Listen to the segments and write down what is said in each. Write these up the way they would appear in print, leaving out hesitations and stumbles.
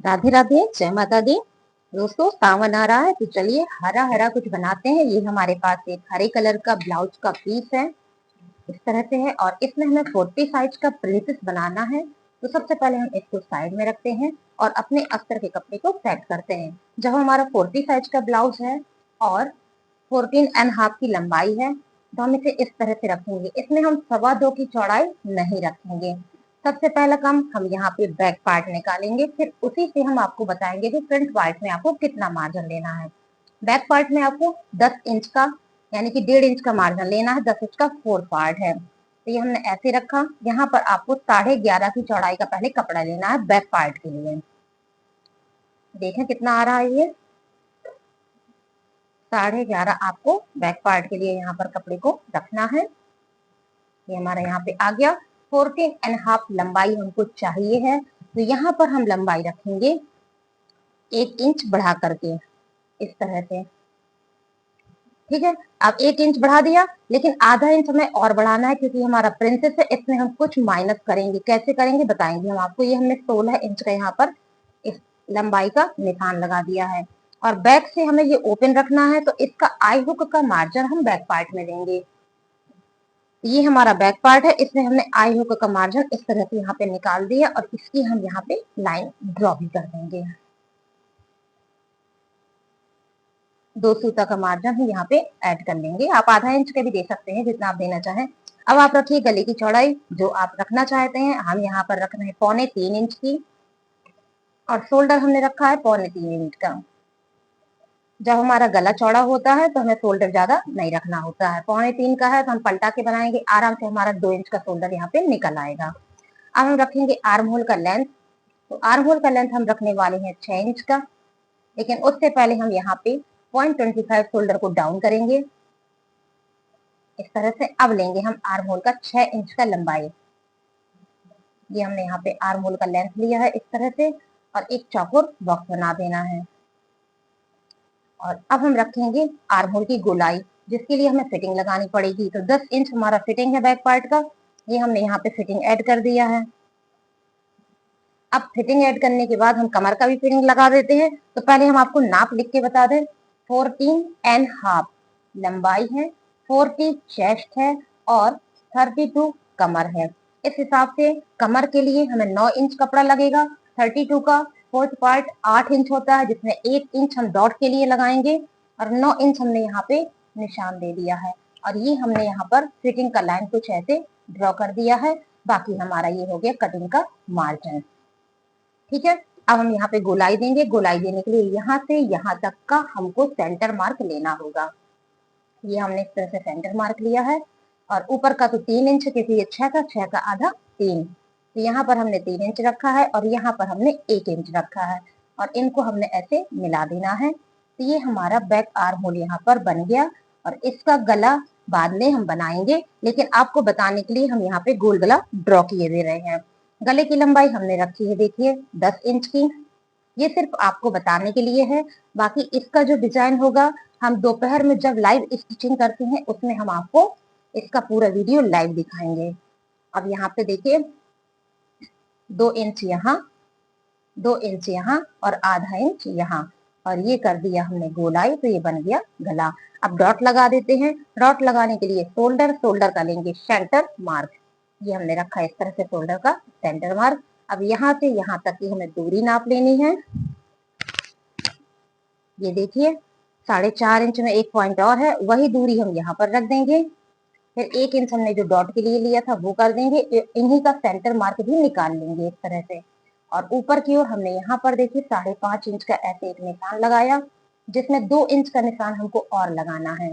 राधे राधे, जय माता दी। दोस्तों, सावन आ रहा है तो चलिए हरा हरा कुछ बनाते हैं। ये हमारे पास एक हरे कलर का ब्लाउज का पीस है, इस तरह से है, और इसमें हमें 40 साइज का प्रिंसेस बनाना है। तो सबसे पहले हम इसको साइड में रखते हैं और अपने अस्तर के कपड़े को सेट करते हैं। जब हमारा 40 साइज का ब्लाउज है और 14.5 की लंबाई है, तो हम इसे इस तरह से रखेंगे। इसमें हम 2.25 की चौड़ाई नहीं रखेंगे। सबसे पहला काम हम यहाँ पे बैक पार्ट निकालेंगे, फिर उसी से हम आपको बताएंगे कि फ्रंट पार्ट में आपको कितना मार्जिन लेना है। बैक पार्ट में आपको 10 इंच का, यानी कि 1.5 इंच का मार्जिन लेना है। 10 इंच का 4 पार्ट है, तो ये हमने ऐसे रखा। यहाँ पर आपको 11.5 की चौड़ाई का पहले कपड़ा लेना है बैक पार्ट के लिए। देखें कितना आ रहा है ये, 11.5 आपको बैक पार्ट के लिए यहाँ पर कपड़े को रखना है। ये हमारा यहाँ पे आ गया। 14.5 लंबाई हमको चाहिए है, तो यहाँ पर हम लंबाई रखेंगे 1 इंच बढ़ा करके, इस तरह से। ठीक है, अब 1 इंच बढ़ा दिया, लेकिन आधा इंच हमें और बढ़ाना है, क्योंकि हमारा प्रिंसेस है, इसमें हम कुछ माइनस करेंगे। कैसे करेंगे बताएंगे हम आपको। ये हमने 16 इंच का यहाँ पर इस लंबाई का निशान लगा दिया है, और बैक से हमें ये ओपन रखना है, तो इसका आई हुक का मार्जिन हम बैक पार्ट में देंगे। ये हमारा बैक पार्ट है, इसमें हमने आई हुक का मार्जिन इस तरह से यहाँ पे निकाल दिया, और इसकी हम यहाँ पे लाइन ड्रॉ भी कर देंगे। 2 सूता का मार्जिन हम यहाँ पे ऐड कर लेंगे। आप आधा इंच का भी दे सकते हैं, जितना आप देना चाहें। अब आप रखिए गले की चौड़ाई जो आप रखना चाहते हैं। हम यहाँ पर रख रहे हैं 3.25 इंच की, और शोल्डर हमने रखा है 3.25 इंच का। जब हमारा गला चौड़ा होता है तो हमें शोल्डर ज्यादा नहीं रखना होता है। 3.25 का है तो हम पलटा के बनाएंगे, आराम से हमारा 2 इंच का शोल्डर यहाँ पे निकल आएगा। अब हम रखेंगे आर्म होल का लेंथ। तो आर्म होल का लेंथ हम रखने वाले हैं 6 इंच का, लेकिन उससे पहले हम यहाँ पे 0.25 शोल्डर को डाउन करेंगे, इस तरह से। अब लेंगे हम आर्म होल का 6 इंच का लंबाई। ये हमने यहाँ पे आर्म होल का लेंथ लिया है, इस तरह से, और एक चौकोर बॉक्स बना देना है। और अब हम रखेंगे आर्म होल की गोलाई, जिसके लिए हमें फिटिंग लगानी पड़ेगी। तो 10 इंच हमारा फिटिंग है बैक पार्ट का, ये हमने यहाँ पे फिटिंग ऐड कर दिया है। अब फिटिंग ऐड करने के बाद हम कमर का भी फिटिंग लगा देते हैं। तो पहले हम आपको नाप लिख के बता दें। 14.5 लंबाई है, 40 चेस्ट है, और 32 कमर है। इस हिसाब से कमर के लिए हमें 9 इंच कपड़ा लगेगा। 32 का फोर्थ पार्ट 8 इंच होता है, जिसमें 1 इंच हम डॉट के लिए लगाएंगे, और 9 इंच हमने यहाँ पे निशान दे दिया है। और ये हमने यहाँ पर फिटिंग का लाइन कुछ ऐसे ड्रॉ कर दिया है। बाकी हमारा ये हो गया कटिंग का मार्जिन। ठीक है, अब हम यहाँ पे गोलाई देंगे। गोलाई देने के लिए यहाँ से यहाँ तक का हमको सेंटर मार्क लेना होगा। ये हमने इस तरह से सेंटर मार्क लिया है। और ऊपर का तो 3 इंच, क्योंकि ये 6 का 6 का आधा 3, तो यहाँ पर हमने 3 इंच रखा है, और यहाँ पर हमने 1 इंच रखा है, और इनको हमने ऐसे मिला देना है। तो ये हमारा बैक आर्म होल यहाँ पर बन गया। और इसका गला बाद में हम बनाएंगे, लेकिन आपको बताने के लिए हम यहाँ पे गोल गला ड्रॉ किए दे रहे हैं। गले की लंबाई हमने रखी है, देखिए 10 इंच की। ये सिर्फ आपको बताने के लिए है। बाकी इसका जो डिजाइन होगा, हम दोपहर में जब लाइव स्टिचिंग करते हैं, उसमें हम आपको इसका पूरा वीडियो लाइव दिखाएंगे। अब यहाँ पे देखिए 2 इंच यहाँ, 2 इंच यहाँ, और आधा इंच यहाँ, और ये कर दिया हमने गोलाई, तो ये बन गया गला। अब डॉट लगा देते हैं। डॉट लगाने के लिए शोल्डर, शोल्डर का लेंगे सेंटर मार्क। ये हमने रखा है इस तरह से शोल्डर का सेंटर मार्क। अब यहाँ से यहाँ तक की हमें दूरी नाप लेनी है। ये देखिए 4.5 इंच में एक पॉइंट और है, वही दूरी हम यहाँ पर रख देंगे। फिर 1 इंच हमने जो डॉट के लिए लिया था वो कर देंगे। इन्हीं का सेंटर मार्क भी निकाल लेंगे इस तरह से। और ऊपर की ओर हमने यहाँ पर देखिए 5.5 इंच का ऐसे एक निशान लगाया, जिसमें 2 इंच का निशान हमको और लगाना है।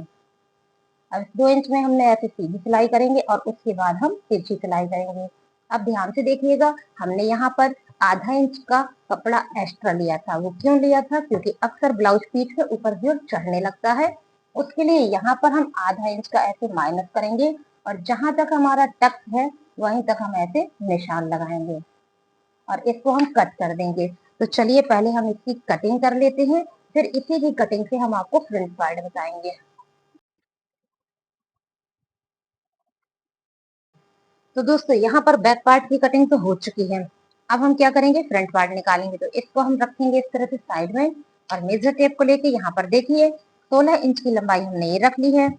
अब 2 इंच में हमने ऐसे सीधी सिलाई करेंगे, और उसके बाद हम तिरछी सिलाई करेंगे। अब ध्यान से देखिएगा, हमने यहाँ पर आधा इंच का कपड़ा एक्स्ट्रा लिया था। वो क्यों लिया था? क्योंकि अक्सर ब्लाउज पीस के ऊपर की ओर चढ़ने लगता है। उसके लिए यहाँ पर हम आधा इंच का ऐसे माइनस करेंगे, और जहां तक हमारा टक्स है वहीं तक हम ऐसे निशान लगाएंगे, और इसको हम कट कर देंगे। तो चलिए पहले हम इसकी कटिंग कर लेते हैं, फिर इसी की कटिंग से हम आपको फ्रंट पार्ट बताएंगे। तो दोस्तों, यहाँ पर बैक पार्ट की कटिंग तो हो चुकी है। अब हम क्या करेंगे, फ्रंट पार्ट निकालेंगे। तो इसको हम रखेंगे इस तरह से साइड में, और मेजर टेप को लेके यहाँ पर देखिए 16 इंच की लंबाई हमने ये रख ली है।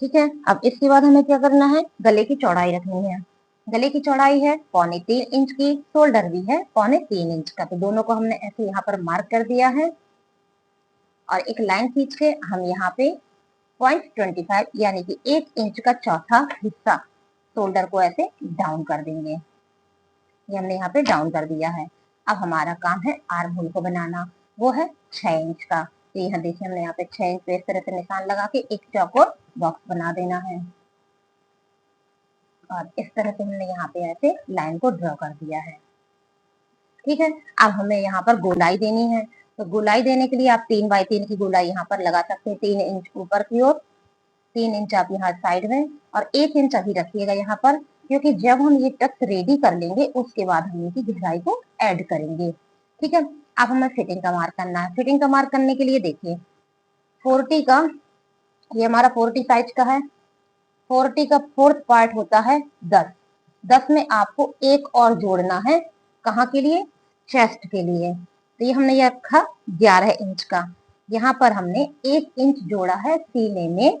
ठीक है, अब इसके बाद हमें क्या करना है, गले की चौड़ाई रखनी है। गले की चौड़ाई है 3.25 इंच की, शोल्डर भी है 3.25 इंच का। तो दोनों को हमने ऐसे यहाँ पर मार्क कर दिया है, और एक लाइन खींच के हम यहाँ पे 0.25 यानी कि 1 इंच का चौथा हिस्सा शोल्डर को ऐसे डाउन कर देंगे। ये हमने यहाँ पे डाउन कर दिया है। अब हमारा काम है आर्म होल को बनाना, वो है 6 इंच का। तो यहाँ देखिए हमने यहाँ पे 6 इंच पे इस तरह से निशान लगा के एक चौकोर बॉक्स बना देना है, और इस तरह से हमने यहाँ पे ऐसे लाइन को ड्रॉ कर दिया है। ठीक है, अब हमें यहाँ पर गोलाई देनी है। तो गोलाई देने के लिए आप 3x3 की गोलाई यहाँ पर लगा सकते हैं, 3 इंच ऊपर की ओर, 3 इंच आप यहाँ साइड में, और 1 इंच अभी रखिएगा यहाँ पर, क्योंकि जब हम ये टक्स रेडी कर लेंगे उसके बाद हम इनकी गहराई को ऐड करेंगे। ठीक है, अब हमें फिटिंग का मार्क करना है। फिटिंग का मार्क करने के लिए देखिए 40 का, ये हमारा 40 साइज का है। 40 का फोर्थ पार्ट होता है 10। 10 में आपको एक और जोड़ना है, कहाँ के लिए, चेस्ट के लिए। तो ये हमने ये रखा 11 इंच का। यहाँ पर हमने 1 इंच जोड़ा है सीने में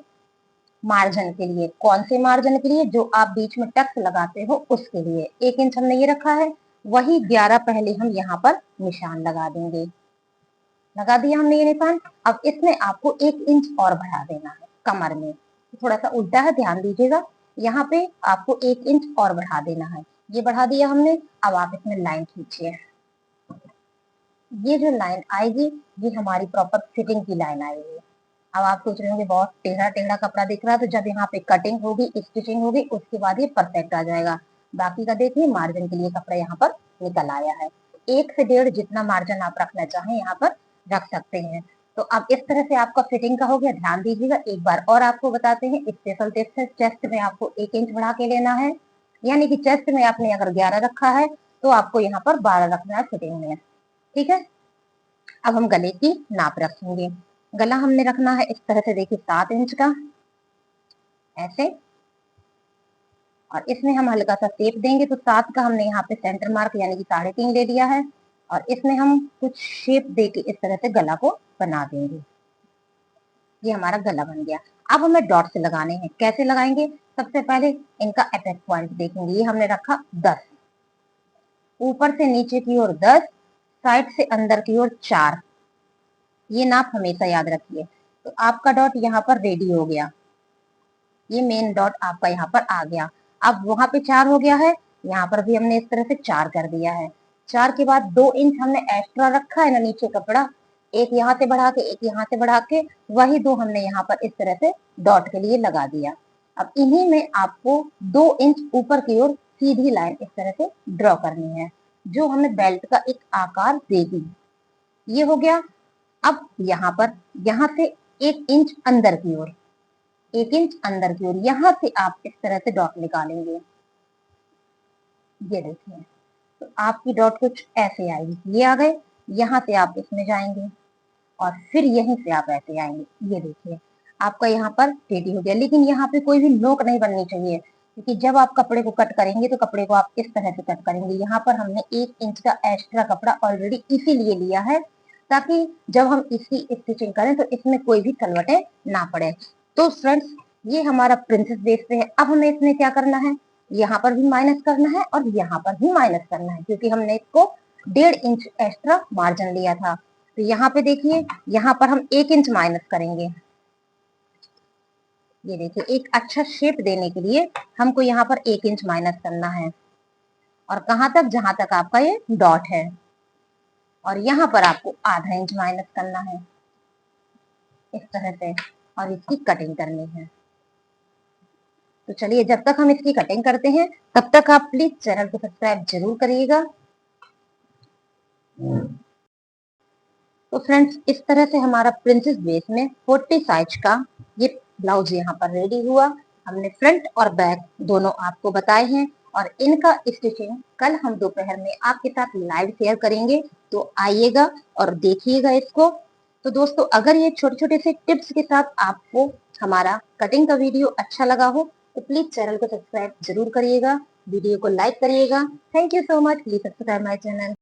मार्जिन के लिए। कौन से मार्जिन के लिए, जो आप बीच में टक्स लगाते हो उसके लिए 1 इंच हमने ये रखा है। वही 11 पहले हम यहाँ पर निशान लगा देंगे। लगा दिया हमने ये निशान। अब इसमें आपको 1 इंच और बढ़ा देना है कमर में। थोड़ा सा उल्टा है, ध्यान दीजिएगा। यहाँ पे आपको 1 इंच और बढ़ा देना है। ये बढ़ा दिया हमने। अब आप इसमें लाइन खींचिए। ये जो लाइन आएगी ये हमारी प्रॉपर फिटिंग की लाइन आएगी। अब आप सोच रहे होंगे बहुत टेढ़ा टेढ़ा कपड़ा दिख रहा है, तो जब यहाँ पे कटिंग होगी, स्टिचिंग होगी, उसके बाद ये परफेक्ट आ जाएगा। बाकी का देखिए मार्जिन के लिए कपड़ा यहाँ पर निकल आया है। 1 से 1.5 जितना मार्जिन आप रखना चाहें यहाँ पर रख सकते हैं। तो अब इस तरह से आपका फिटिंग का हो गया। ध्यान दीजिएगा, एक बार और आपको बताते हैं स्पेशल टिप्स है। चेस्ट में आपको 1 इंच बढ़ा के लेना है, यानी कि चेस्ट में आपने अगर 11 रखा है तो आपको यहाँ पर 12 रखना है फिटिंग में। ठीक है, अब हम गले की नाप रखेंगे। गला हमने रखना है इस तरह से, देखिए 7 इंच का ऐसे, और इसमें हम हल्का सा शेप देंगे। तो 7 का हमने यहाँ पे सेंटर मार्क यानी कि 3.5 ले लिया है, और इसमें हम कुछ शेप दे के इस तरह से गला को बना देंगे। ये हमारा गला बन गया। अब हमें डॉट से लगाने हैं। कैसे लगाएंगे, सबसे पहले इनका अटैक पॉइंट देखेंगे। ये हमने रखा 10, ऊपर से नीचे की ओर 10, साइड से अंदर की ओर 4। ये नाप हमेशा याद रखिए। तो आपका डॉट यहाँ पर रेडी हो गया। ये मेन डॉट आपका यहाँ पर आ गया। अब वहां पे 4 हो गया है, यहाँ पर भी हमने इस तरह से 4 कर दिया है। 4 के बाद 2 इंच हमने एक्स्ट्रा रखा है ना नीचे कपड़ा, एक यहाँ से बढ़ा के एक यहाँ से बढ़ा के, वही 2 हमने यहाँ पर इस तरह से डॉट के लिए लगा दिया। अब इन्हीं में आपको 2 इंच ऊपर की ओर सीधी लाइन इस तरह से ड्रॉ करनी है, जो हमें बेल्ट का एक आकार देगी। ये हो गया। अब यहाँ से 1 इंच अंदर की ओर, 1 इंच अंदर की ओर यहाँ से आप इस तरह से डॉट निकालेंगे। ये देखिए, तो आपकी डॉट कुछ ऐसे आएगी। ये आ गए, यहाँ से आप इसमें जाएंगे, और फिर यहीं से आप ऐसे आएंगे। ये देखिए आपका यहाँ पर टेढ़ी हो गया, लेकिन यहाँ पे कोई भी नोक नहीं बननी चाहिए, क्योंकि जब आप कपड़े को कट करेंगे तो कपड़े को आप इस तरह से कट करेंगे। यहाँ पर हमने 1 इंच का एक्स्ट्रा कपड़ा ऑलरेडी इसीलिए लिया है, ताकि जब हम इसकी स्टिचिंग करें तो इसमें कोई भी कलवटें ना पड़े। तो फ्रेंड्स, ये हमारा प्रिंसेस बेस पे है। अब हमें इसमें क्या करना है, यहाँ पर भी माइनस करना है और यहाँ पर भी माइनस करना है, क्योंकि हमने इसको 1.5 इंच एक्स्ट्रा मार्जिन लिया था। तो यहाँ पे देखिए, यहाँ पर हम 1 इंच माइनस करेंगे। ये देखिए, एक अच्छा शेप देने के लिए हमको यहाँ पर 1 इंच माइनस करना है, और कहाँ तक, जहां तक आपका ये डॉट है, और यहाँ पर आपको आधा इंच माइनस करना है इस तरह से, और इसकी कटिंग करनी है। तो चलिए, जब तक हम इसकी कटिंग करते हैं तब तक आप प्लीज चैनल को सब्सक्राइब जरूर करिएगा। तो फ्रेंड्स, इस तरह से हमारा प्रिंसेस बेस में 40 साइज का ये ब्लाउज यहाँ पर रेडी हुआ। हमने फ्रंट और बैक दोनों आपको बताए हैं, और इनका स्टिचिंग कल हम दोपहर में आपके साथ लाइव शेयर करेंगे। तो आइएगा और देखिएगा इसको। तो दोस्तों, अगर ये छोटे छोटे से टिप्स के साथ आपको हमारा कटिंग का वीडियो अच्छा लगा हो तो प्लीज चैनल को सब्सक्राइब जरूर करिएगा। वीडियो को लाइक करिएगा। Thank you so much, please subscribe my channel.